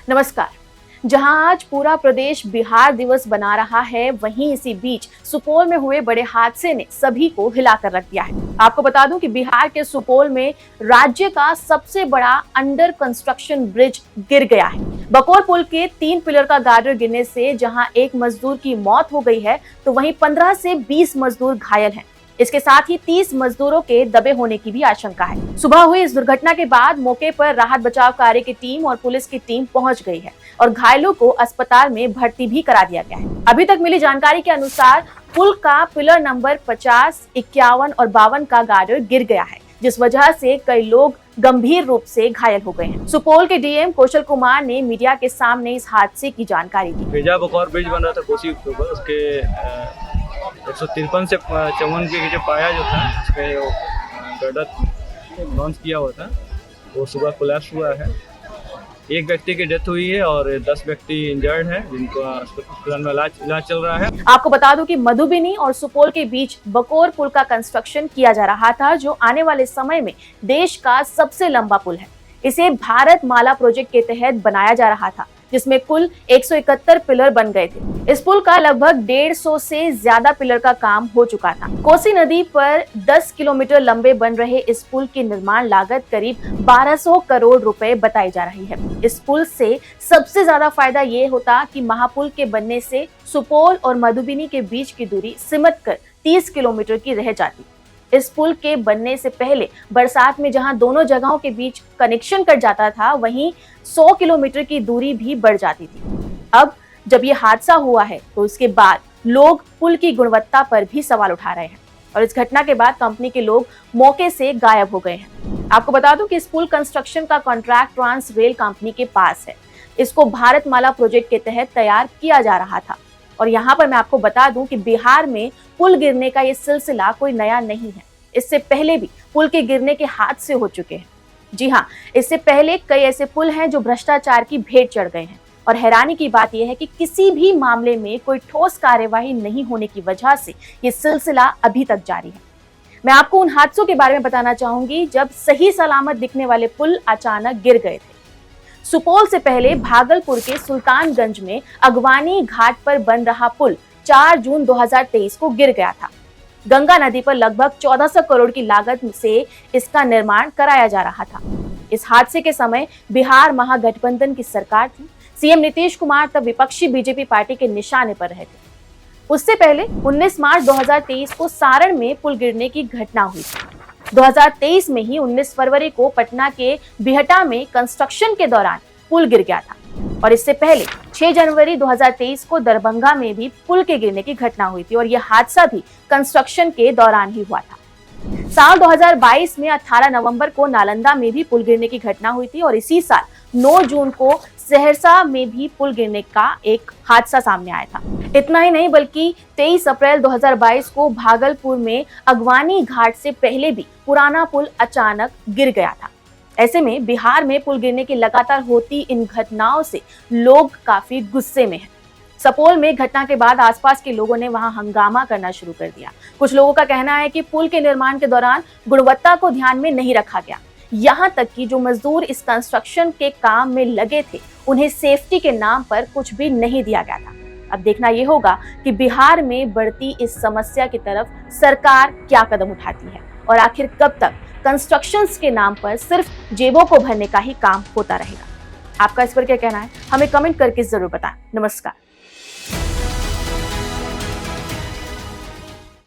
नमस्कार। जहां आज पूरा प्रदेश बिहार दिवस बना रहा है, वहीं इसी बीच सुपौल में हुए बड़े हादसे ने सभी को हिलाकर रख दिया है। आपको बता दूं कि बिहार के सुपौल में राज्य का सबसे बड़ा अंडर कंस्ट्रक्शन ब्रिज गिर गया है। बकोर पुल के 3 पिलर का गार्डर गिरने से जहां एक मजदूर की मौत हो गई है, तो वहीं 15 से 20 मजदूर घायल हैं। इसके साथ ही 30 मजदूरों के दबे होने की भी आशंका है। सुबह हुई इस दुर्घटना के बाद मौके पर राहत बचाव कार्य की टीम और पुलिस की टीम पहुंच गई है और घायलों को अस्पताल में भर्ती भी करा दिया गया है। अभी तक मिली जानकारी के अनुसार पुल का पिलर नंबर 50, 51 और 52 का गार्डर गिर गया है, जिस वजह से कई लोग गंभीर रूप से घायल हो गए हैं। सुपौल के डीएम कौशल कुमार ने मीडिया के सामने इस हादसे की जानकारी दी। बकोर ब्रिज बन रहा था कोसी ऊपर, उसके 153 से 54 के जो पाया जो था, उसके गर्डर लॉन्च किया हुआ था, वो सुबह कोलैप्स हुआ है। एक व्यक्ति की डेथ हुई है और 10 व्यक्ति इंजर्ड हैं, जिनको अस्पताल में इलाज चल रहा है। आपको बता दूं कि मधुबनी और सुपौल के बीच बकोर पुल का कंस्ट्रक्शन किया जा रहा था, जो आने वाले समय में देश का सबसे लंबा पुल है। इसे भारत माला प्रोजेक्ट के तहत बनाया जा रहा था, जिसमें कुल 171 पिलर बन गए थे। इस पुल का लगभग 150 से ज्यादा पिलर का काम हो चुका था। कोसी नदी पर 10 किलोमीटर लंबे बन रहे इस पुल की निर्माण लागत करीब 1200 करोड़ रुपए बताई जा रही है। इस पुल से सबसे ज्यादा फायदा ये होता कि महापुल के बनने से सुपौल और मधुबनी के बीच की दूरी सिमट कर 30 किलोमीटर की रह जाती। इस पुल के बनने से पहले बरसात में जहां दोनों जगहों के बीच कनेक्शन कट जाता था, वहीं 100 किलोमीटर की दूरी भी बढ़ जाती थी। अब जब ये हादसा हुआ है, तो इसके बाद लोग पुल की गुणवत्ता पर भी सवाल उठा रहे हैं और इस घटना के बाद कंपनी के लोग मौके से गायब हो गए हैं। आपको बता दूं कि इस पुल कंस्ट्रक्शन का कॉन्ट्रैक्ट ट्रांस रेल कंपनी के पास है। इसको भारत माला प्रोजेक्ट के तहत तैयार किया जा रहा था। और यहाँ पर मैं आपको बता दूं कि बिहार में पुल गिरने का ये सिलसिला कोई नया नहीं है। इससे पहले भी पुल के गिरने के हादसे हो चुके हैं। जी हाँ, इससे पहले कई ऐसे पुल हैं जो भ्रष्टाचार की भेंट चढ़ गए हैं। और हैरानी की बात यह है कि किसी भी मामले में कोई ठोस कार्यवाही नहीं होने की वजह से ये सिलसिला अभी तक जारी है। मैं आपको उन हादसों के बारे में बताना चाहूंगी जब सही सलामत दिखने वाले पुल अचानक गिर गए थे। सुपौल से पहले भागलपुर के सुल्तानगंज में अगवानी घाट पर बन रहा पुल 4 जून 2023 को गिर गया था। गंगा नदी पर लगभग 1400 करोड़ की लागत से इसका निर्माण कराया जा रहा था। इस हादसे के समय बिहार महागठबंधन की सरकार थी। सीएम नीतीश कुमार तब विपक्षी बीजेपी पार्टी के निशाने पर रहे थे। उससे पहले 19 मार्च 2023 को सारण में पुल गिरने की घटना हुई थी। 2023 में ही 19 फरवरी को पटना के बिहटा में कंस्ट्रक्शन के दौरान पुल गिर गया था और इससे पहले 6 जनवरी 2023 को दरभंगा में भी पुल के गिरने की घटना हुई थी और यह हादसा भी कंस्ट्रक्शन के दौरान ही हुआ था। साल 2022 में 18 नवंबर को नालंदा में भी पुल गिरने की घटना हुई थी और इसी साल 9 जून को सहरसा में भी पुल गिरने का एक हादसा सामने आया था। इतना ही नहीं, बल्कि 23 अप्रैल 2022 को भागलपुर में अगवानी घाट से पहले भी पुराना पुल अचानक गिर गया था। ऐसे में बिहार में पुल गिरने की लगातार होती इन घटनाओं से लोग काफी गुस्से में हैं। सुपौल में घटना के बाद आसपास के लोगों ने वहां हंगामा करना शुरू कर दिया। कुछ लोगों का कहना है कि पुल के निर्माण के दौरान गुणवत्ता को ध्यान में नहीं रखा गया। यहाँ तक कि जो मजदूर इस कंस्ट्रक्शन के काम में लगे थे, उन्हें सेफ्टी के नाम पर कुछ भी नहीं दिया गया था। अब देखना यह होगा कि बिहार में बढ़ती इस समस्या की तरफ सरकार क्या कदम उठाती है और आखिर कब तक कंस्ट्रक्शंस के नाम पर सिर्फ जेबों को भरने का ही काम होता रहेगा। आपका इस पर क्या कहना है, हमें कमेंट करके जरूर बताएं। नमस्कार।